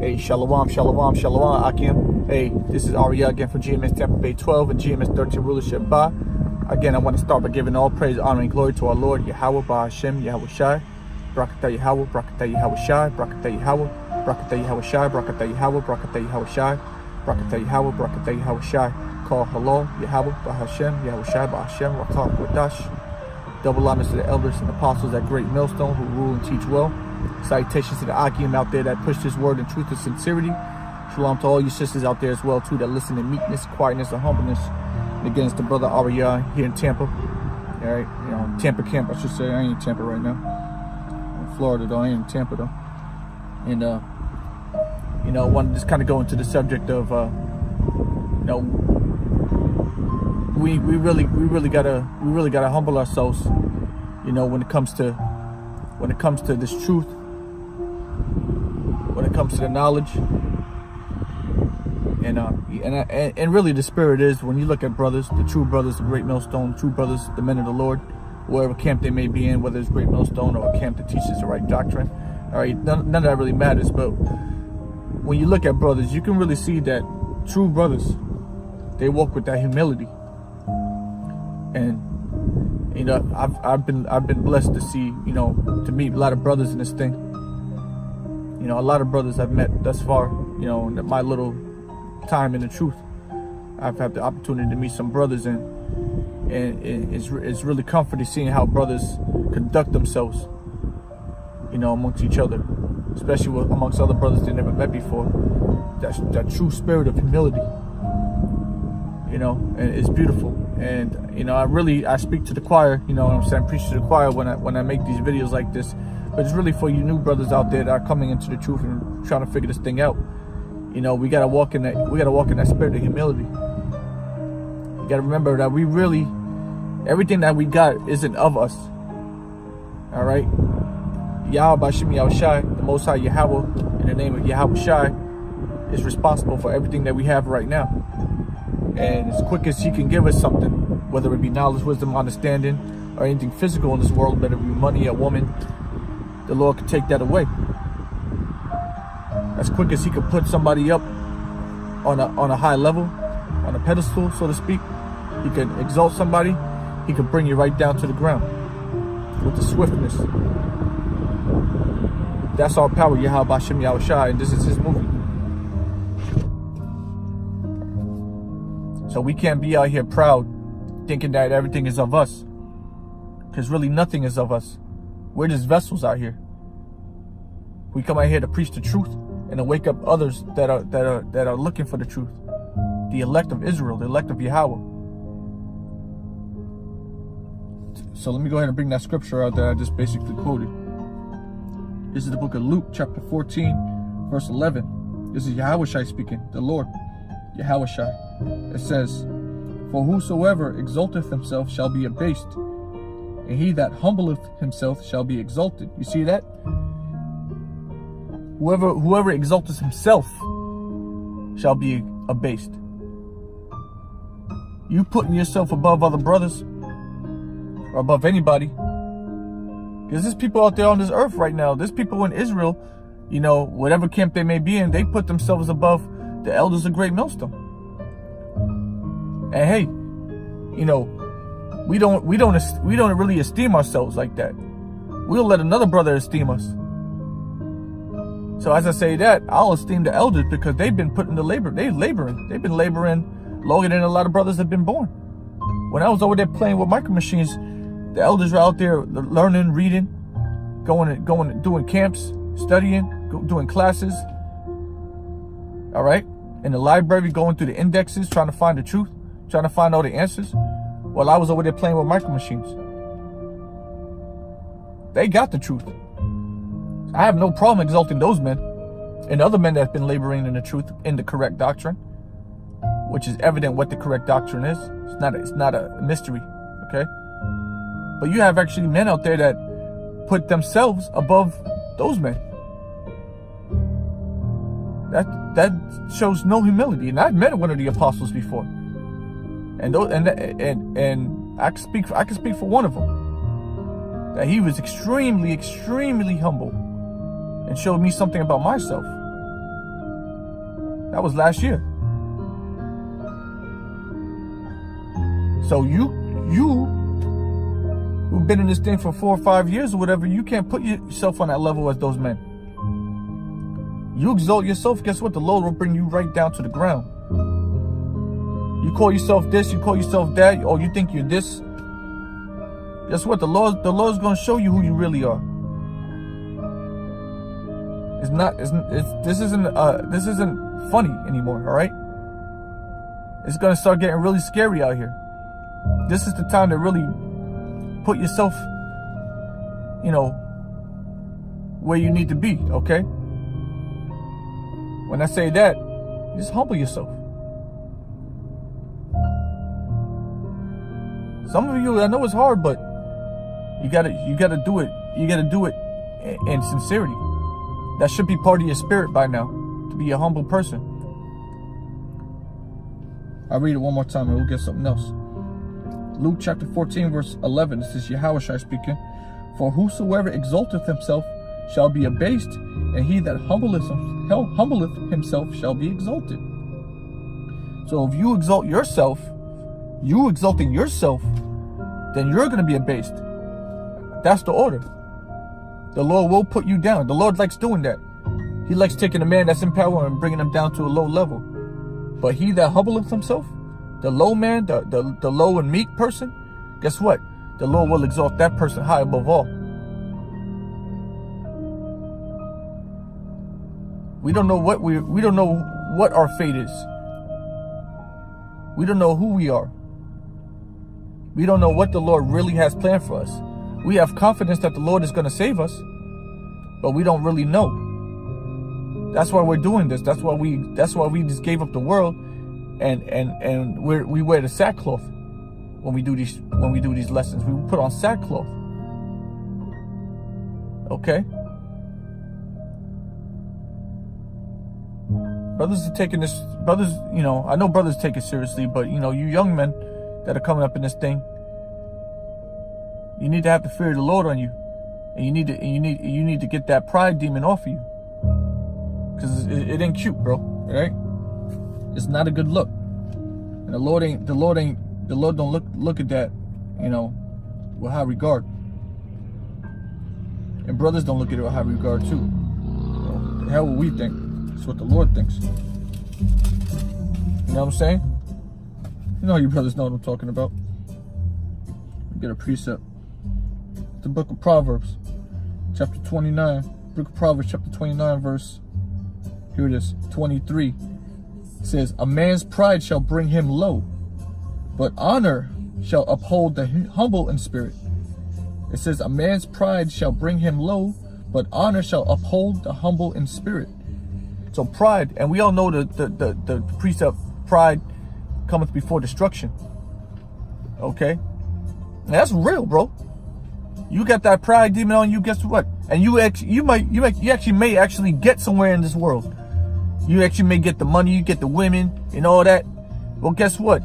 Hey, shalom, shalom, shalom, Akim. Hey, this is Arya again for GMS Tampa Bay 12 and GMS 13 Rulership Ba. Again, I want to start by giving all praise, honor, and glory to our Lord, Yahweh, Ba Hashem, Yahweh Shai. Brakata Yahweh, Brakata Yahweh Shai, Brakata Yahweh, Brakata Yahweh Shai, Brakata Yahweh, Brakata Yahweh Shai, Brakata Yahweh, Brakata Yahweh Shai. Call hello, Yahweh, Ba Hashem, Yahweh Shai, Ba Hashem, Rakah Kodash. Double honors to the elders and apostles at Great Millstone who rule and teach well. Salutations to the Akim out there that push this word in truth and sincerity. Shalom to all you sisters out there as well too that listen in meekness, quietness, and humbleness. And again, it's the brother Arya here in Tampa. All right, Tampa camp, I should say. I ain't in Tampa right now. I'm in Florida though. I ain't in Tampa though. And I want to just kind of go into the subject of we really gotta humble ourselves, when it comes to this truth, when it comes to the knowledge, and really the spirit is, when you look at brothers, the true brothers, the Great Millstone, true brothers, the men of the Lord, wherever camp they may be in, whether it's Great Millstone or a camp that teaches the right doctrine, all right, none of that really matters. But when you look at brothers, you can really see that true brothers, they walk with that humility. And I've been blessed to see, to meet a lot of brothers in this thing. A lot of brothers I've met thus far, in my little time in the truth. I've had the opportunity to meet some brothers, and it's really comforting seeing how brothers conduct themselves, amongst each other, especially amongst other brothers they never met before. That true spirit of humility, and it's beautiful. And I speak to the choir, I preach to the choir when I make these videos like this. But it's really for you new brothers out there that are coming into the truth and trying to figure this thing out. We gotta walk in that spirit of humility. You gotta remember that everything that we got isn't of us. All right, Yahweh Bashim Yahweh Shai, the Most High Yahweh, in the name of Yahweh Shai, is responsible for everything that we have right now. And as quick as he can give us something, whether it be knowledge, wisdom, understanding, or anything physical in this world, whether it be money, a woman, the Lord can take that away. As quick as he could put somebody up on a high level, on a pedestal, so to speak, he can exalt somebody, he can bring you right down to the ground with the swiftness. That's our power, Yahweh Bashim Yahweh Shai, and this is his movie. So we can't be out here proud, thinking that everything is of us, because really nothing is of us. We're just vessels out here. We come out here to preach the truth and to wake up others that are looking for the truth. The elect of Israel, the elect of Yahweh. So let me go ahead and bring that scripture out that I just basically quoted. This is the book of Luke, chapter 14, verse 11. This is Yahweh Shai speaking, the Lord, Yahweh Shai. It says, "For whosoever exalteth himself shall be abased, and he that humbleth himself shall be exalted." You see that? Whoever exalteth himself shall be abased. You putting yourself above other brothers, or above anybody. Because there's people out there on this earth right now. There's people in Israel, whatever camp they may be in, they put themselves above the elders of Great Millstone. And hey, we don't really esteem ourselves like that. We'll let another brother esteem us. So as I say that, I'll esteem the elders because they've been put in the labor. They've been laboring longer than a lot of brothers have been born. When I was over there playing with micro machines, the elders were out there learning, reading, doing camps, studying, doing classes. All right, in the library, going through the indexes, trying to find the truth, trying to find all the answers, while I was over there playing with micro machines. They got the truth. I have no problem exalting those men and other men that have been laboring in the truth, in the correct doctrine, which is evident what the correct doctrine is. It's not a mystery, okay? But you have actually men out there that put themselves above those men. That shows no humility. And I've met one of the apostles before. And I can speak for one of them, that he was extremely, extremely humble and showed me something about myself. That was last year. So who've been in this thing for 4 or 5 years or whatever, you can't put yourself on that level as those men. You exalt yourself, guess what? The Lord will bring you right down to the ground. You call yourself this, you call yourself that, or you think you're this. Guess what? The Lord's going to show you who you really are. This isn't funny anymore, all right? It's going to start getting really scary out here. This is the time to really put yourself, where you need to be, okay? When I say that, just humble yourself. Some of you, I know it's hard, but you gotta do it. You gotta do it in sincerity. That should be part of your spirit by now, to be a humble person. I'll read it one more time and we'll get something else. Luke chapter 14, verse 11, this is Yahushua speaking. For whosoever exalteth himself shall be abased, and he that humbleth himself shall be exalted. So if you exalt yourself, you exalting yourself, then you're going to be abased. That's the order. The Lord will put you down. The Lord likes doing that. He likes taking a man that's in power and bringing him down to a low level. But he that humbleth himself, the low man, the low and meek person, guess what? The Lord will exalt that person high above all. We don't know what our fate is. We don't know who we are. We don't know what the Lord really has planned for us. We have confidence that the Lord is going to save us, but we don't really know. That's why we're doing this. That's why we just gave up the world, and we wear the sackcloth when we do these lessons. We put on sackcloth. Okay? Brothers are taking this. Brothers, I know brothers take it seriously, but you young men that are coming up in this thing, you need to have the fear of the Lord on you, and you need to get that pride demon off of you, because it ain't cute, bro. Right? It's not a good look, and the Lord don't look at that, with high regard, and brothers don't look at it with high regard too. The hell what we think? It's what the Lord thinks. You know what I'm saying? You brothers know what I'm talking about. Get a precept. The book of Proverbs, chapter 29. Book of Proverbs, chapter 29, verse, here it is, 23. It says, a man's pride shall bring him low, but honor shall uphold the humble in spirit. It says, a man's pride shall bring him low, but honor shall uphold the humble in spirit. So pride, and we all know the precept, pride cometh before destruction. Okay? And that's real, bro. You got that pride demon on you, guess what? And you actually may actually get somewhere in this world. You actually may get the money, you get the women and all that. Well, guess what?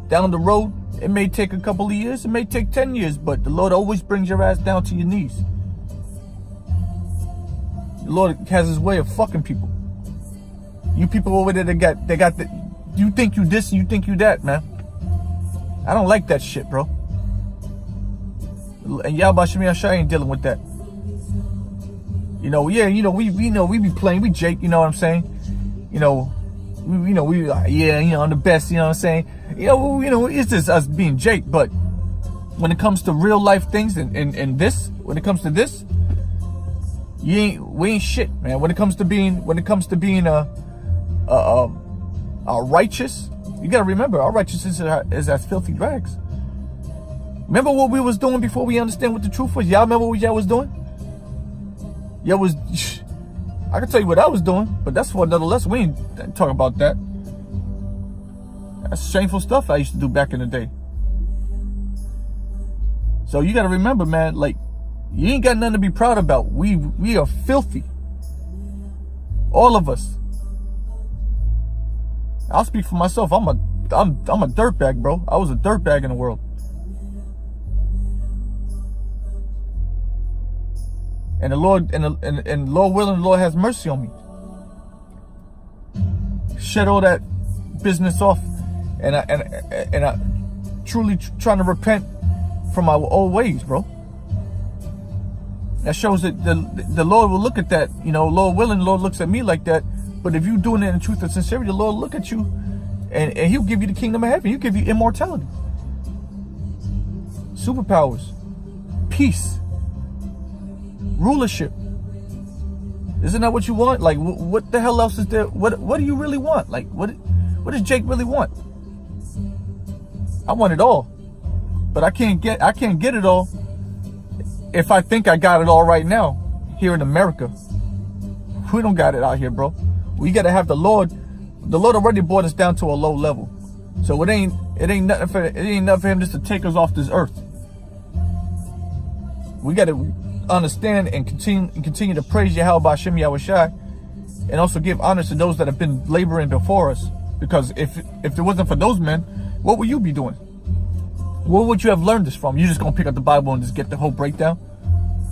Down the road, it may take a couple of years, it may take 10 years, but the Lord always brings your ass down to your knees. The Lord has his way of fucking people. You people over there, they got the, you think you this and you think you that, man. I don't like that shit, bro. And Yahweh Shemi Ashai ain't dealing with that. We be playing, we Jake, you know what I'm saying? I'm the best, you know what I'm saying? It's just us being Jake, but when it comes to real life things and this, when it comes to this, we ain't shit, man. When it comes to being righteous, you gotta remember our righteousness is as filthy rags. Remember what we was doing before we understand what the truth was? Y'all remember what y'all was doing? I can tell you what I was doing, but that's for another lesson. We ain't talking about that. That's shameful stuff I used to do back in the day. So you gotta remember, man, like, you ain't got nothing to be proud about. We are filthy. All of us. I'll speak for myself. I'm a dirtbag, bro. I was a dirtbag in the world. And the Lord, and Lord willing, the Lord has mercy on me. shed all that business off, and I truly trying to repent from our old ways, bro. That shows that the Lord will look at that. You know, Lord willing, the Lord looks at me like that. But if you're doing it in truth and sincerity, the Lord will look at you, and He'll give you the kingdom of heaven. He'll give you immortality, superpowers, peace, rulership. Isn't that what you want? Like, what the hell else is there? What do you really want? Like, what does Jake really want? I want it all, but I can't get it all if I think I got it all right now here in America. We don't got it out here, bro. We got to have the Lord. The Lord already brought us down to a low level, so it ain't nothing for Him just to take us off this earth. We got to understand and continue to praise Yahweh B'Shem Yahushai, and also give honor to those that have been laboring before us. Because if it wasn't for those men, what would you be doing? Where would you have learned this from? You just gonna pick up the Bible and just get the whole breakdown?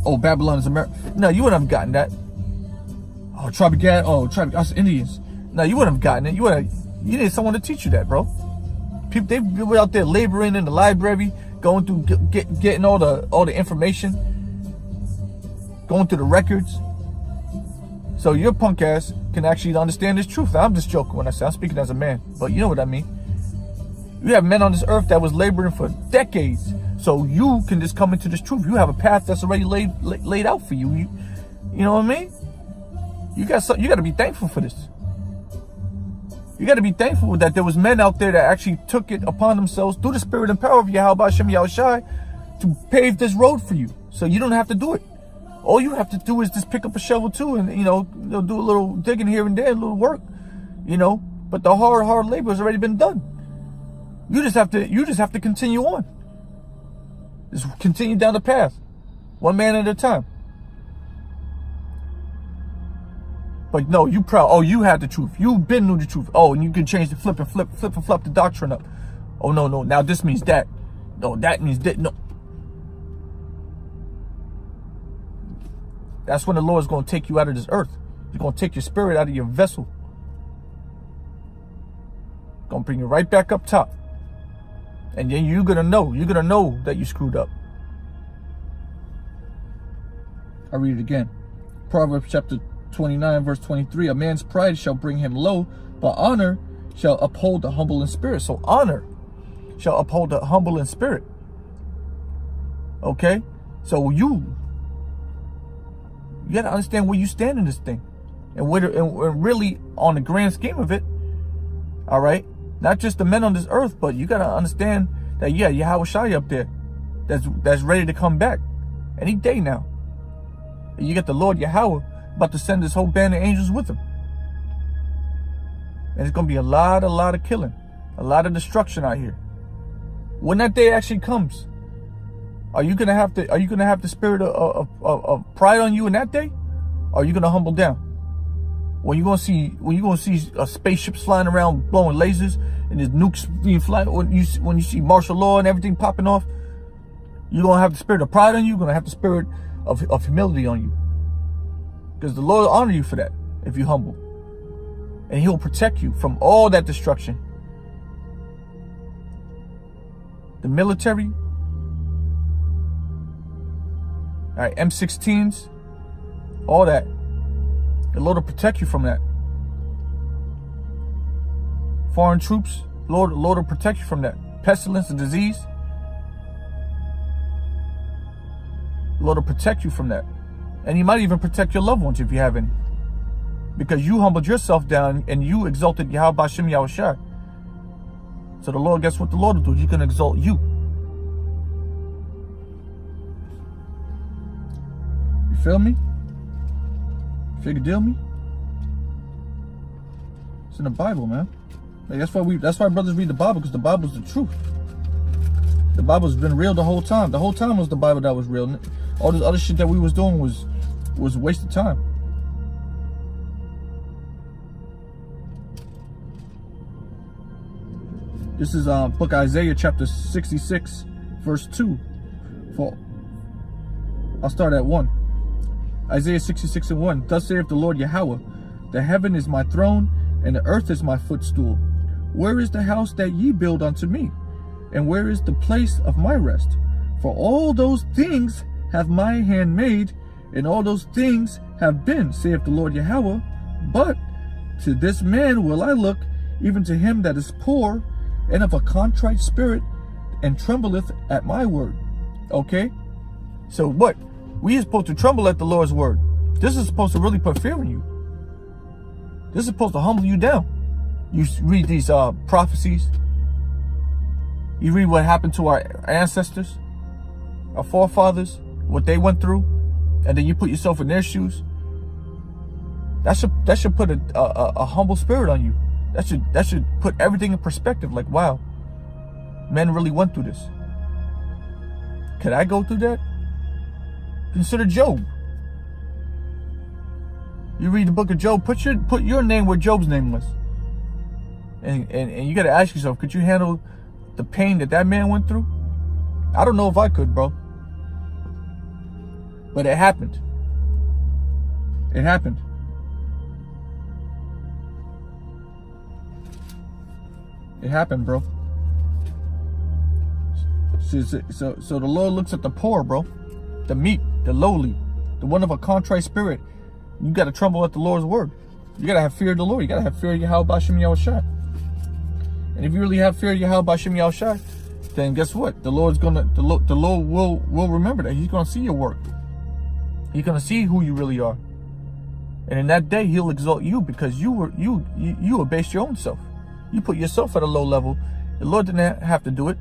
Oh, Babylon is America. No, you wouldn't have gotten that. Oh, tribe of Gad. Oh, tribe of us Indians. No, you wouldn't have gotten it. You needed someone to teach you that, bro. People, they were out there laboring in the library, going through, getting all the information, going through the records. So your punk ass can actually understand this truth. Now, I'm just joking when I say I'm speaking as a man, but you know what I mean. You have men on this earth that was laboring for decades, so you can just come into this truth. You have a path that's already laid out for you. You know what I mean? You got to be thankful for this. You got to be thankful that there was men out there that actually took it upon themselves through the spirit and power of Yahweh B'Shem Yahushai to pave this road for you, so you don't have to do it. All you have to do is just pick up a shovel too, and do a little digging here and there, a little work, But the hard labor has already been done. You just have to continue on. Just continue down the path, one man at a time. But no, you proud. Oh, you had the truth. You've been knew the truth. Oh, and you can change the flip and flop the doctrine up. Oh no. Now this means that. No, that means that. No. That's when the Lord is going to take you out of this earth. He's going to take your spirit out of your vessel. Going to bring you right back up top. And then you're going to know that you screwed up. I'll read it again. Proverbs chapter 29, verse 23. A man's pride shall bring him low, but honor shall uphold the humble in spirit. So honor shall uphold the humble in spirit. Okay? So you got to understand where you stand in this thing. And really, on the grand scheme of it, all right? Not just the men on this earth, but you got to understand that, yeah, Yahweh Shai up there that's ready to come back any day now. And you got the Lord Yahweh about to send this whole band of angels with him. And it's going to be a lot of killing, a lot of destruction out here. When that day actually comes, are you gonna have the spirit of pride on you in that day? Or are you gonna humble down? When you gonna see a spaceship flying around blowing lasers and there's nukes being flying, when you see martial law and everything popping off, you're gonna have the spirit of pride on you. You're gonna have the spirit of humility on you, because the Lord will honor you for that if you humble, and He'll protect you from all that destruction. The military. All right, M16s, all that. The Lord will protect you from that. Foreign troops, Lord will protect you from that. Pestilence and disease, Lord will protect you from that. And He might even protect your loved ones if you have any. Because you humbled yourself down and you exalted Yahweh B'Shem Yahushai. So the Lord, guess what the Lord will do? He's going to exalt you. Feel me? Figure deal me? It's in the Bible, man. Like, that's why brothers read the Bible, because the Bible's the truth. The Bible's been real the whole time. The whole time was the Bible that was real. All this other shit that we was doing was a waste of time. This is book Isaiah chapter 66, verse 2. I'll start at 1. Isaiah 66 and 1. Thus saith the Lord Yahweh, the heaven is my throne, and the earth is my footstool. Where is the house that ye build unto me? And where is the place of my rest? For all those things hath my hand made, and all those things have been, saith the Lord Yahweh. But to this man will I look, even to him that is poor and of a contrite spirit, and trembleth at my word. Okay? So what? We are supposed to tremble at the Lord's word. This is supposed to really put fear in you. This is supposed to humble you down. You read these prophecies. You read what happened to our ancestors, our forefathers, what they went through, and then you put yourself in their shoes. That should put a humble spirit on you. That should put everything in perspective. Like, wow, men really went through this. Could I go through that? Consider Job. You read the book of Job. Put your name where Job's name was. And you got to ask yourself, could you handle the pain that man went through? I don't know if I could, bro. But it happened. It happened. It happened, bro. So the Lord looks at the poor, bro. The meek, the lowly, the one of a contrite spirit. You got to tremble at the Lord's word. You got to have fear of the Lord. You got to have fear of Yahweh Bashem Yahushai. And if you really have fear of Yahweh Bashem Yahushai, then guess what? The Lord will remember that. He's gonna see your work. He's gonna see who you really are. And in that day, He'll exalt you because you abased your own self. You put yourself at a low level. The Lord didn't have to do it.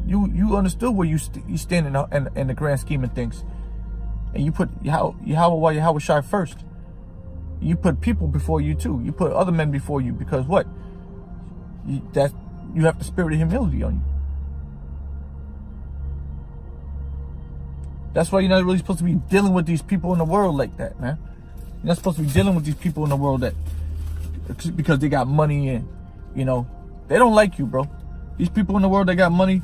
You understood where you stand in the grand scheme of things, and you put Yahweh Shai first. You put people before you too. You put other men before you because what? You have the spirit of humility on you. That's why you're not really supposed to be dealing with these people in the world like that, man. You're not supposed to be dealing with these people in the world that because they got money and they don't like you, bro. These people in the world that got money,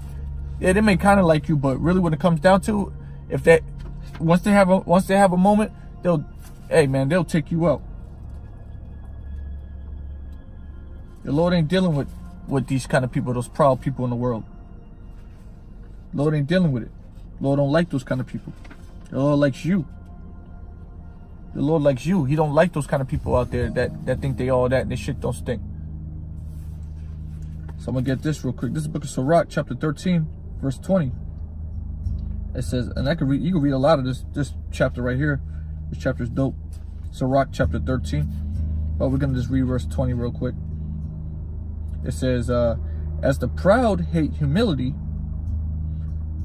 yeah, they may kind of like you, but really when it comes down to it, once they have a moment, they'll take you out. The Lord ain't dealing with these kind of people, those proud people in the world. The Lord ain't dealing with it. The Lord don't like those kind of people. The Lord likes you. The Lord likes you. He don't like those kind of people out there that think they all that and their shit don't stink. So I'm going to get this real quick. This is the book of Sirach, chapter 13, verse 20. It says, and you can read a lot of this chapter right here. This chapter is dope. Sirach, chapter 13. But we're going to just read verse 20 real quick. It says, as the proud hate humility,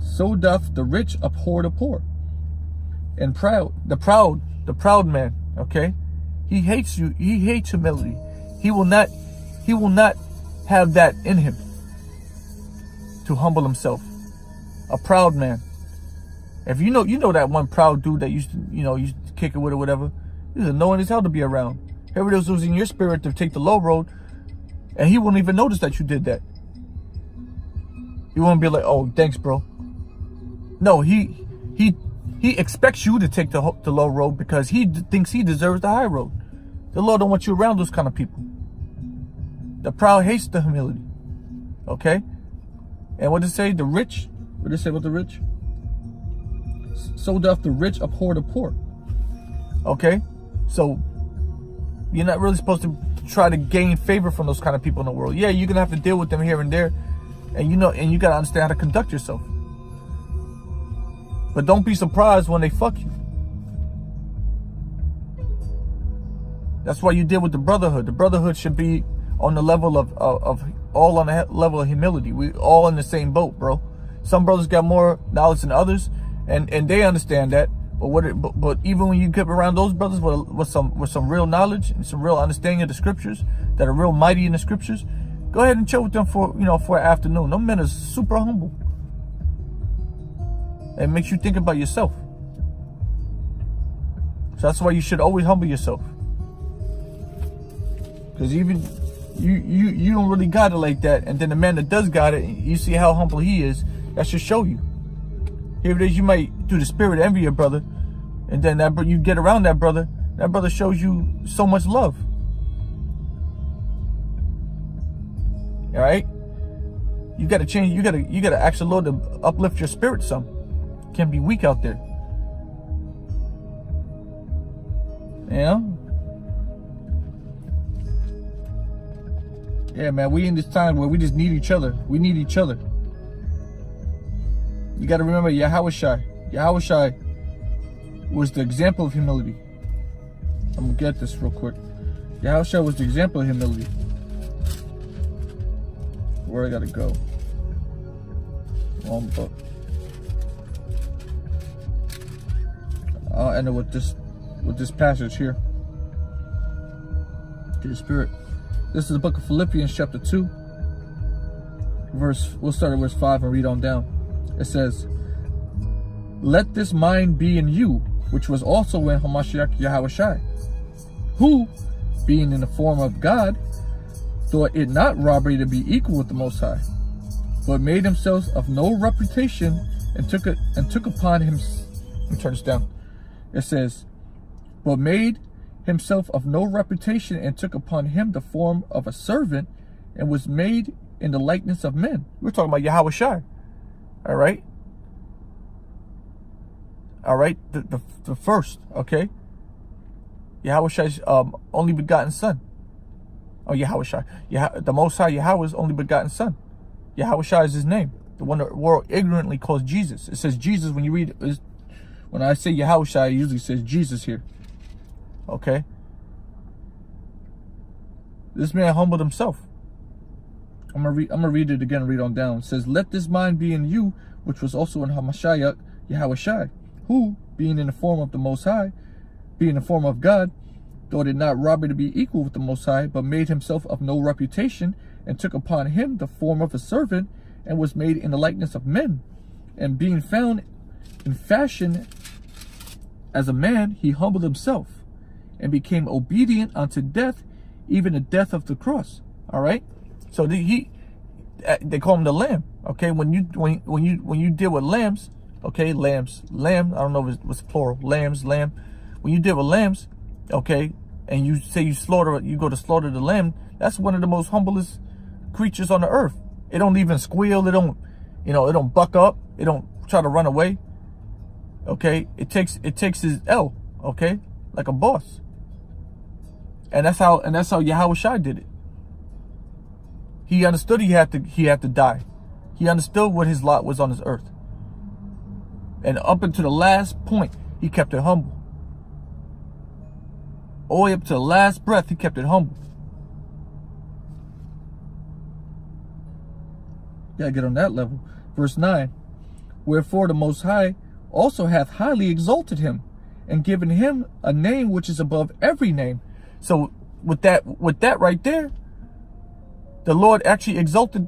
so doth the rich abhor the poor. And the proud man, okay? He hates you. He hates humility. He will not have that in him to humble himself. A proud man. If you know that one proud dude that used to kick it with or whatever, he's annoying as hell to be around. Everybody else was in your spirit to take the low road, and he won't even notice that you did that. He won't be like, "Oh, thanks, bro." No, he expects you to take the low road because he thinks he deserves the high road. The Lord don't want you around those kind of people. The proud hates the humility. Okay? And what does it say? The rich? What does it say about the rich? So doth the rich abhor the poor. Okay? So you're not really supposed to try to gain favor from those kind of people in the world. Yeah, you're gonna have to deal with them here and there, and you gotta understand how to conduct yourself. But don't be surprised when they fuck you. That's why you deal with the brotherhood. The brotherhood should be on the level of all on the level of humility. We all in the same boat, bro. Some brothers got more knowledge than others, and they understand that. But even when you get around those brothers with some real knowledge and some real understanding of the scriptures that are real mighty in the scriptures, go ahead and chill with them for an afternoon. Those men are super humble. It makes you think about yourself. So that's why you should always humble yourself. Because even you don't really got it like that, and then the man that does got it, you see how humble he is. That should show you. Here it is, you might through the spirit envy your brother, and then you get around that brother shows you so much love. All right. You got to change. You got to ask the Lord to uplift your spirit some. Can't be weak out there. You know? Yeah, man, we in this time where we just need each other. We need each other. You got to remember Yahushai. Yahushai was the example of humility. I'm going to get this real quick. Yahushua was the example of humility. Where I got to go? Wrong book. I'll end it with this passage here. To the Spirit. This is the book of Philippians chapter 2. We'll start at verse 5 and read on down. It says, "Let this mind be in you, which was also in Hamashiach Yahushai, who, being in the form of God, thought it not robbery to be equal with the Most High, but made himself of no reputation, and took upon him." Let me turn this down. It says, "But made himself of no reputation, and took upon him the form of a servant, and was made in the likeness of men." We're talking about Yahushai. All right. All right. The first. Okay. Yahushai's only begotten son. Oh, Yahushai. The Most High Yahweh's only begotten son. Yahushai is his name. The one the world ignorantly calls Jesus. It says Jesus when you read it. When I say Yahushai, it usually says Jesus here. Okay. This man humbled himself. I'm gonna read it again, read on down. It says, "Let this mind be in you, which was also in Hamashiach Yahushai, who, being in the form of the Most High, being in the form of God, thought it not robbery to be equal with the Most High, but made himself of no reputation, and took upon him the form of a servant, and was made in the likeness of men. And being found in fashion as a man, he humbled himself, and became obedient unto death, even the death of the cross." All right. So they call him the Lamb. Okay. When you deal with lambs, okay, lamb. I don't know if it was plural. Lamb. When you deal with lambs, okay, and you say you go to slaughter the lamb, that's one of the most humblest creatures on the earth. It don't even squeal. It don't buck up. It don't try to run away. Okay. It takes his L. Okay. Like a boss. And that's how Yahushua did it. He understood he had to die. He understood what his lot was on this earth. And up until the last point, he kept it humble. All the way up to the last breath, he kept it humble. Gotta get on that level. Verse 9. "Wherefore the Most High also hath highly exalted him, and given him a name which is above every name." So with that right there, the Lord actually exalted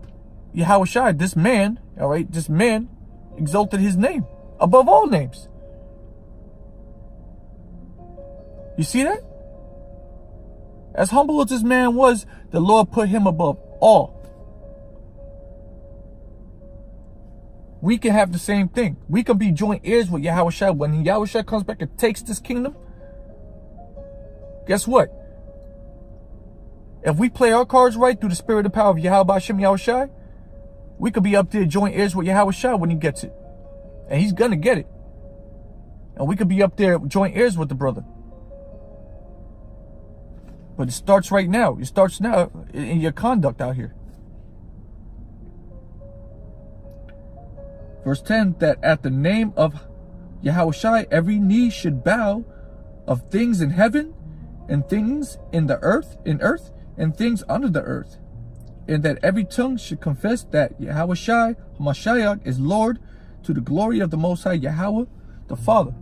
Yahushua, this man, all right, this man exalted his name above all names. You see that? As humble as this man was, the Lord put him above all. We can have the same thing. We can be joint heirs with Yahushua. When Yahushua comes back and takes this kingdom, guess what? If we play our cards right through the spirit and power of Yahweh Hashem Yahushua, we could be up there joint heirs with Yahushua when he gets it. And he's going to get it. And we could be up there joint heirs with the brother. But it starts right now. It starts now in your conduct out here. Verse 10, "That at the name of Yahushua every knee should bow, of things in heaven, and things in the earth, and things under the earth, and that every tongue should confess that Yahushua Hamashiach is Lord, to the glory of the Most High Yahweh, the Father."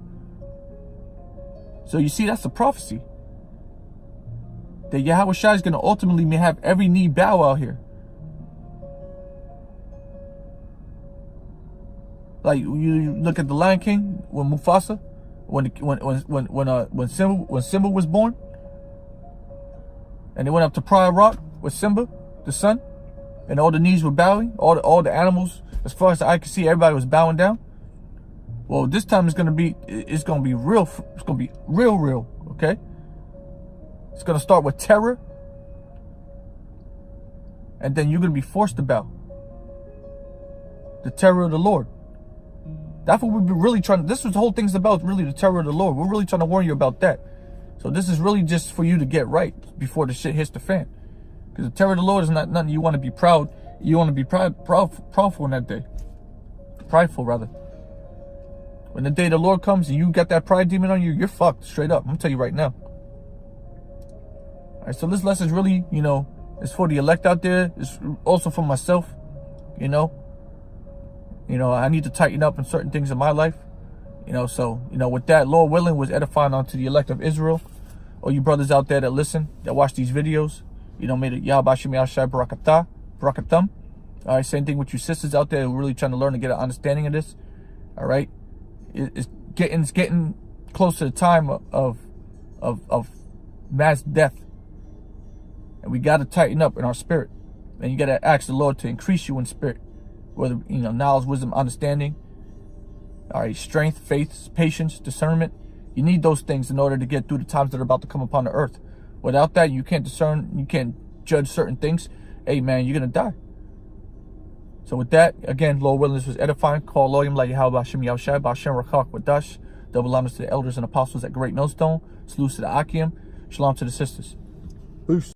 So you see, that's the prophecy. That Yahushua is going to ultimately have every knee bow out here. Like you look at the Lion King when Mufasa, when Simba was born, and they went up to Pride Rock with Simba, the son, and all the knees were bowing. All the animals, as far as the eye could see, everybody was bowing down. Well, this time it's gonna be real. It's gonna be real. Okay. It's gonna start with terror. And then you're going to be forced to bow. The terror of the Lord. That's what we've been really trying. This was the whole thing's about, really the terror of the Lord. We're really trying to warn you about that. So this is really just for you to get right before the shit hits the fan. Because the terror of the Lord is not nothing you want to be proud. You want to be proudful in that day. Prideful, rather. When the day the Lord comes and you got that pride demon on you, you're fucked, straight up. I'm going to tell you right now. All right, so this lesson is really, you know, it's for the elect out there. It's also for myself, you know. You know, I need to tighten up in certain things in my life. You know, so, you know, with that, Lord willing, was edifying unto the elect of Israel. All you brothers out there that listen, that watch these videos, you know, may the Yahweh Shem Yahshai Barakatam. All right, same thing with you sisters out there who are really trying to learn to get an understanding of this. All right, it's getting close to the time of mass death, and we got to tighten up in our spirit. And you got to ask the Lord to increase you in spirit, whether, you know, knowledge, wisdom, understanding. All right, strength, faith, patience, discernment. You need those things in order to get through the times that are about to come upon the earth. Without that, you can't discern, you can't judge certain things. Hey, man, you're going to die. So with that, again, Lord willing, this was edifying. Call Loyam La Yahweh Hashem Yahushai Ba'Shem Rakak Wadash. Double honors to the elders and apostles at Great Millstone. Salutes to the Akim. Shalom to the sisters. Peace.